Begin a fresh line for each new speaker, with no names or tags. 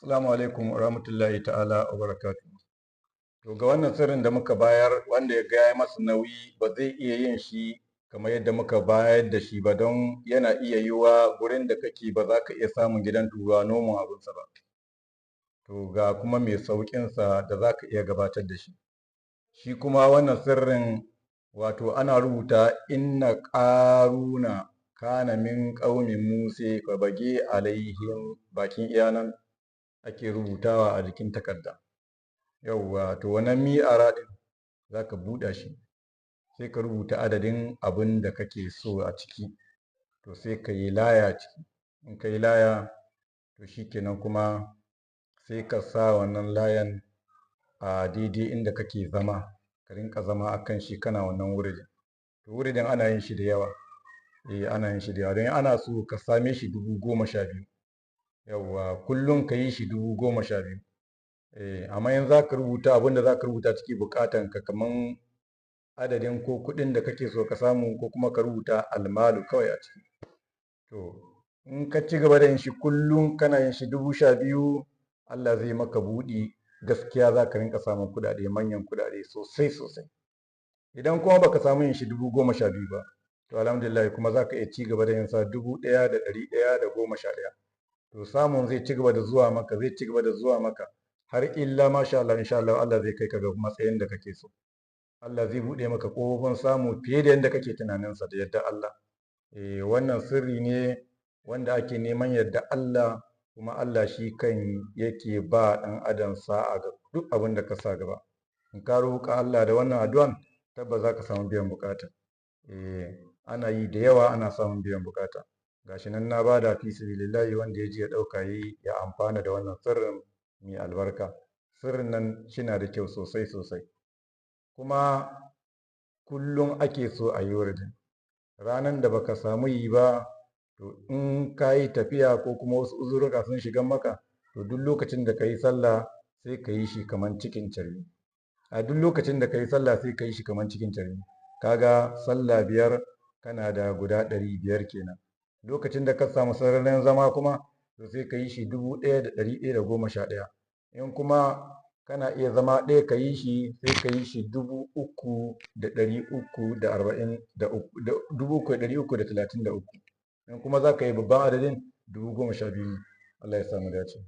Assalamu alaikum wa rahmatullahi ta'ala wa barakatu. To ga wannan sirrin da muka bayar wanda ya gaya masa nauyi ba zai iya yin shi kamar yadda muka bayar da shi ba, don yana iya yiwa gurin da kake ba za ka iya samun gidan turawa noman abinsa ba. To ga kuma mai sauƙinsa da za ka iya gabatar da shi. Shi kuma wannan sirrin wato ana rubuta inna ƙaruna kana min ƙaumi Musa fa bage alaihim, bakin iyanan ake rubutawa a jikin takarda. Yauwa to wannan mi'ara ɗin za ka buɗa shi, sai ka rubuta adadin abin da kake so a ciki, to sai ka yi laya ciki. In ka yi laya to shi kenan kuma sai ka sa wannan layan a daidai inda kake zama, ka rinka zama a kan shi kana wannan wuridin. To wuridin ana yin shi da yawa, ana yin shi da yawa, don ana so ka same shi 12,000. Yauwa kullum ka yi shi 12,000. Amma in za ka rubuta abin da za ka rubuta ciki bukatan ka, kaman adadin ko kuɗin da kake so ka samu, ko kuma ka rubuta almalu kawai a ciki. To in ka ci gaba da yin shi kullum kana yin shi 12,000, Allah zai maka buɗi, gaskiya za ka rinka samun kuɗaɗe, manyan kuɗaɗe sosai sosai. Idan kuma baka samu yin shi 12,000 ba, to alhamdulillah kuma za ka iya ci gaba da yin sa 1,111. To samun zai ci gaba da zuwa maka, zai ci gaba da zuwa maka, har illa masha Allah, insha Allah, Allah zai kai ka ga matsayin da kake so. Allah zai buɗe maka ƙofofin samu fiye da yadda kake tunaninsa da yadda Allah. Wannan sirri ne wanda ake neman yadda Allah, kuma Allah shi kan yake ba ɗan adam sa'a ga duk abin da ka sa gaba. In ka roƙa Allah da wannan addu'an, tabbas za ka samu biyan bukata. Ana yi da yawa, ana samun biyan bukata. Gashi nan na bada fi sabilillahi, wanda ya ji ya ɗauka yi ya amfana da wannan sirrin mai albarka. Sirrin nan shina da kyau sosai sosai, kuma kullum ake so a yi wuridin. Ranar da baka samu yi ba, to in ka yi tafiya ko kuma wasu uzurruka sun shiga maka, to duk lokacin da ka yi sallah sai ka yi shi kaman cikin carbi. A duk lokacin da ka yi sallah sai ka yi shi kaman cikin carbi. Kaga sallah 5 kana da guda 500 kenan. Lokacin da ka samu sararin zama kuma, to sai ka yi shi 1,111. In kuma kana iya zama ɗaya ka yi shi, sai ka yi shi 3,333. In kuma za ka yi babban adadin 12,000. Allah ya samu dace.